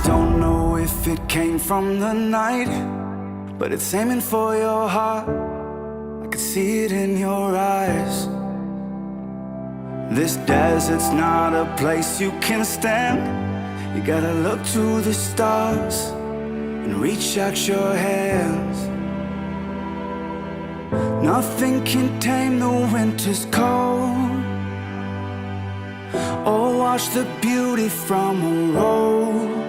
don't know if it came from the night, but it's aiming for your heart. I can see it in your eyes. This desert's not a place you can stand. You gotta look to the stars and reach out your hands. Nothing can tame the winter's cold or wash the beauty from a rose.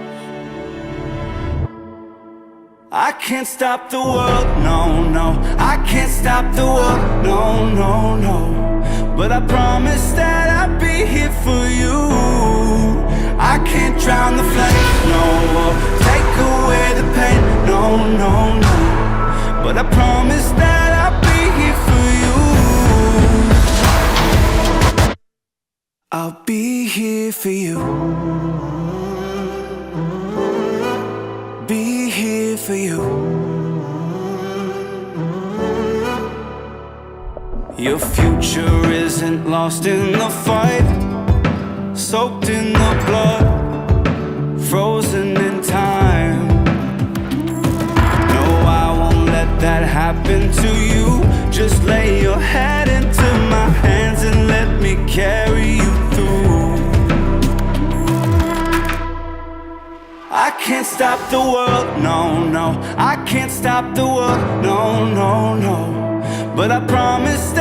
I can't stop the world, no, no. I can't stop the world, no, no, no. But I promise that I'll be here for you. I can't drown the flame, no, or take away the pain, no, no, no. But I promise that I'll be here for you. I'll be here for you. Be here for you. Your future isn't lost in the fight, soaked in the blood, frozen in time. No, I won't let that happen to you. Just lay your head into my hands and let me carry you through. I can't stop the world, no, no. I can't stop the world, no, no, no. But I promise